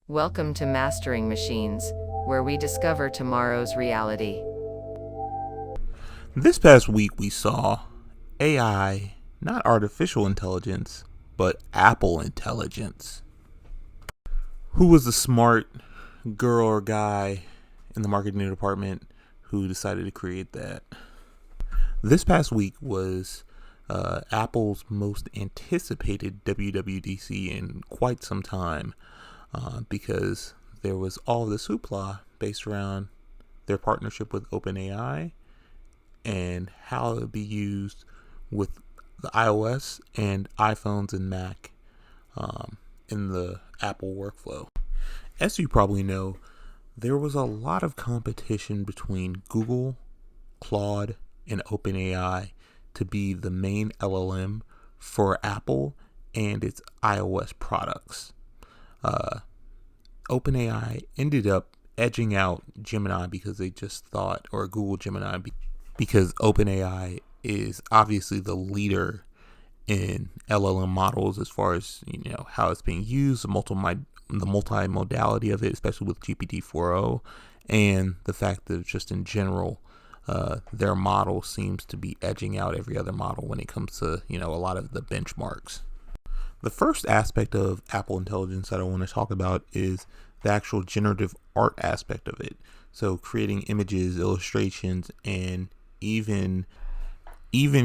Welcome to Mastering Machines, where we discover tomorrow's reality. This past week we saw AI, not artificial intelligence, but Apple intelligence. Who was the smart girl or guy in the marketing department who decided to create that? This past week was Apple's most anticipated WWDC in quite some time because there was all this hoopla based around their partnership with OpenAI and how it would be used with the iOS and iPhones and Mac in the Apple workflow. As you probably know, there was a lot of competition between Google, Claude, and OpenAI to be the main LLM for Apple and its iOS products. OpenAI ended up edging out Gemini because they just thought, or Google Gemini, because OpenAI is obviously the leader in LLM models as far as how it's being used, the multimodality of it, especially with GPT-4o, and the fact that just in general, their model seems to be edging out every other model when it comes to a lot of the benchmarks. The first aspect of Apple Intelligence that I want to talk about is the actual generative art aspect of it. So creating images, illustrations, and even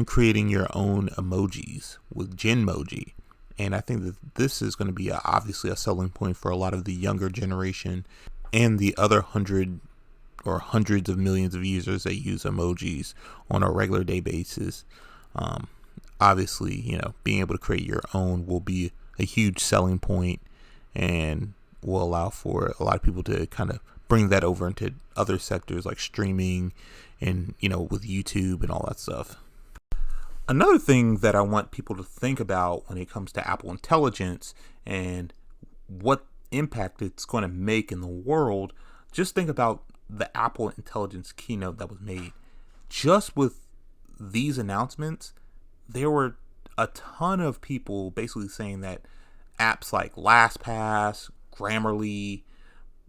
creating your own emojis with Genmoji. And I think that this is going to be obviously a selling point for a lot of the younger generation and the other hundreds of millions of users that use emojis on a regular day basis. Obviously, being able to create your own will be a huge selling point and will allow for a lot of people to kind of bring that over into other sectors like streaming and, with YouTube and all that stuff. Another thing that I want people to think about when it comes to Apple Intelligence and what impact it's going to make in the world, just think about the Apple Intelligence keynote that was made. Just with these announcements, there were a ton of people basically saying that apps like LastPass, Grammarly,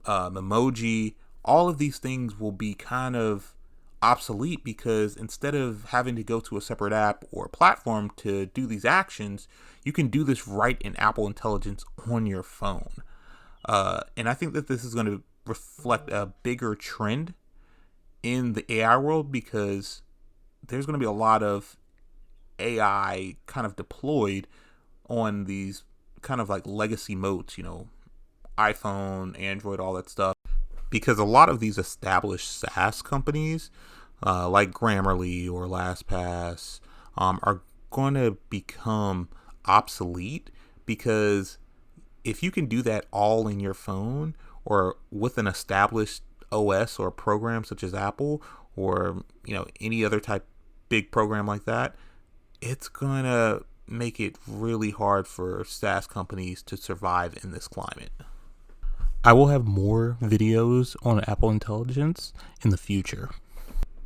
Memoji, all of these things will be kind of obsolete because instead of having to go to a separate app or platform to do these actions, you can do this right in Apple Intelligence on your phone. And I think that this is going to reflect a bigger trend in the AI world because there's going to be a lot of AI kind of deployed on these kind of like legacy modes, iPhone, Android, all that stuff. Because a lot of these established SaaS companies like Grammarly or LastPass are going to become obsolete because if you can do that all in your phone or with an established OS or program such as Apple or any other type big program like that, it's going to make it really hard for SaaS companies to survive in this climate. I will have more videos on Apple Intelligence in the future.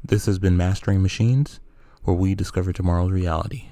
This has been Mastering Machines, where we discover tomorrow's reality.